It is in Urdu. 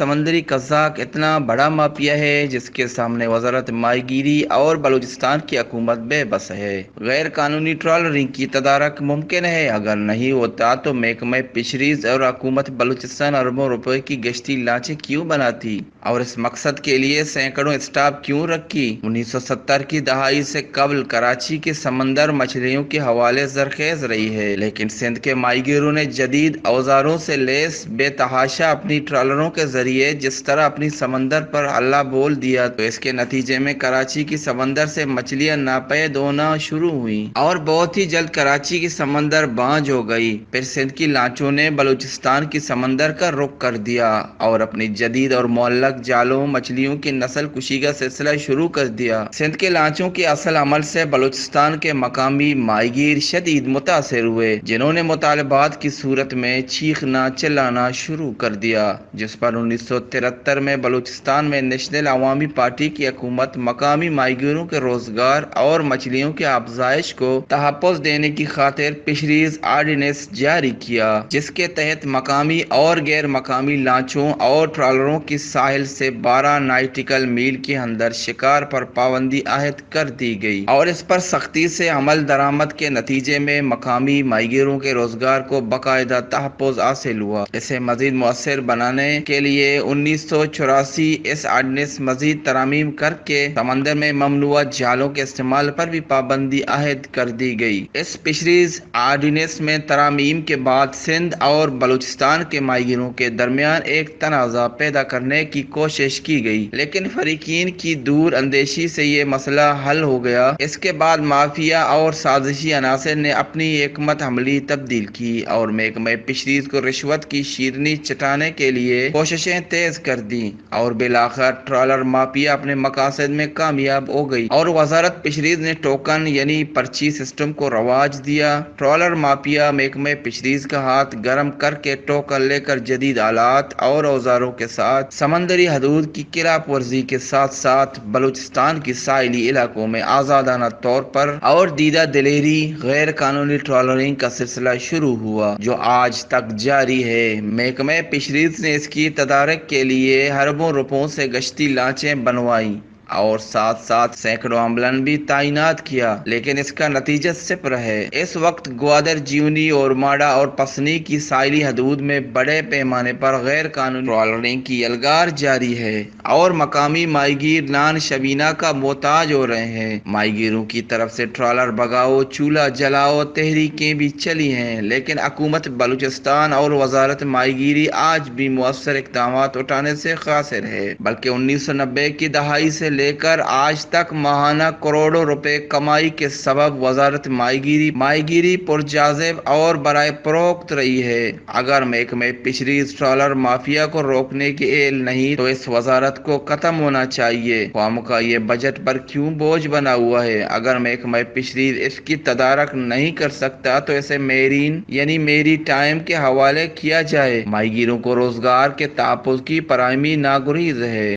سمندری قزاق اتنا بڑا مافیا ہے جس کے سامنے وزارت ماہی گیری اور بلوچستان کی حکومت بے بس ہے۔ غیر قانونی ٹرالرنگ کی تدارک ممکن ہے، اگر نہیں ہوتا تو محکمہ فشریز اور حکومت بلوچستان اربوں روپے کی گشتی لانچیں کیوں بناتی اور اس مقصد کے لیے سینکڑوں اسٹاف کیوں رکھی۔ 1970 کی دہائی سے قبل کراچی کے سمندر مچھلیوں کے حوالے زرخیز رہی ہے، لیکن سندھ کے ماہی گیروں نے جدید اوزاروں سے لیس بے تحاشا اپنی ٹرالروں کے ذریعے جس طرح اپنی سمندر پر حلہ بول دیا تو اس کے نتیجے میں کراچی کی سمندر سے مچھلیاں ناپید ہونا شروع ہوئیں اور بہت ہی جلد کراچی کی سمندر بانجھ ہو گئی۔ پھر سندھ کی لانچوں نے بلوچستان کی سمندر کا رخ کر دیا اور اپنی جدید اور معلق جالوں مچھلیوں کی نسل کشی کا سلسلہ شروع کر دیا۔ سندھ کے لانچوں کے اصل عمل سے بلوچستان کے مقامی ماہی گیر شدید متاثر ہوئے، جنہوں نے مطالبات کی صورت میں چیخنا چلانا شروع کر دیا، جس پر 1973 میں بلوچستان میں نیشنل عوامی پارٹی کی حکومت مقامی ماہی گیروں کے روزگار اور مچھلیوں کی افزائش کو تحفظ دینے کی خاطر فشریز آرڈیننس جاری کیا، جس کے تحت مقامی اور غیر مقامی لانچوں اور ٹرالروں کی ساحل سے 12 ناٹیکل میل کے اندر شکار پر پابندی عائد کر دی گئی اور اس پر سختی سے عمل درآمد کے نتیجے میں مقامی ماہی گیروں کے روزگار کو باقاعدہ تحفظ حاصل ہوا۔ اسے مزید مؤثر بنانے کے لیے 1984 اس آرڈیننس مزید ترامیم کر کے سمندر میں ممنوعہ جالوں کے استعمال پر بھی پابندی عائد کر دی گئی۔ اس فشریز آرڈیننس میں ترامیم کے بعد سندھ اور بلوچستان کے ماہی گیروں کے درمیان ایک تنازع پیدا کرنے کی کوشش کی گئی، لیکن فریقین کی دور اندیشی سے یہ مسئلہ حل ہو گیا۔ اس کے بعد مافیا اور سازشی عناصر نے اپنی حکمت عملی تبدیل کی اور محکمہ فشریز کو رشوت کی شیرنی چٹانے کے لیے کوششیں تیز کر دیں اور بالآخر ٹرالر مافیا اپنے مقاصد میں کامیاب ہو گئی اور وزارت فشریز نے ٹوکن یعنی پرچی سسٹم کو رواج دیا۔ ٹرالر مافیا محکمہ فشریز کا ہاتھ گرم کر کے ٹوکن لے کر جدید آلات اور اوزاروں کے ساتھ سمندری حدود کی خلاف ورزی کے ساتھ ساتھ بلوچستان کی ساحلی علاقوں میں آزادانہ طور پر اور دیدہ دلیری غیر قانونی ٹرالرنگ کا سلسلہ شروع ہوا، جو آج تک جاری ہے۔ محکمہ فشریز نے اس کی تدارک کے لیے اربوں روپوں سے گشتی لانچیں بنوائیں اور ساتھ ساتھ سینکڑوں عملان بھی تعینات کیا، لیکن اس کا نتیجہ صفر ہے۔ اس وقت گوادر، جیونی، اورماڑہ اور پسنی کی ساحلی حدود میں بڑے پیمانے پر غیر قانونی ٹرالرنگ کی یلغار جاری ہے اور مقامی ماہی گیر نان شبینہ کا محتاج ہو رہے ہیں۔ ماہی گیروں کی طرف سے ٹرالر بھگاؤ، چولہا جلاؤ تحریکیں بھی چلی ہیں، لیکن حکومت بلوچستان اور وزارت ماہی گیری آج بھی مؤثر اقدامات اٹھانے سے قاصر ہے، بلکہ 1990 کی دہائی سے لے کر آج تک ماہانہ کروڑوں روپے کمائی کے سبب وزارت ماہی گیری پرجاذب اور برائے فروخت رہی ہے۔ اگر محکمہ فشریز ٹرالر مافیا کو روکنے کی اہل نہیں تو اس وزارت کو ختم ہونا چاہیے۔ قوم کا یہ بجٹ پر کیوں بوجھ بنا ہوا ہے؟ اگر محکمہ فشریز اس کی تدارک نہیں کر سکتا تو اسے میرین یعنی میری ٹائم کے حوالے کیا جائے۔ ماہی گیروں کو روزگار کے تحفظ کی فراہمی ناگزیر ہے۔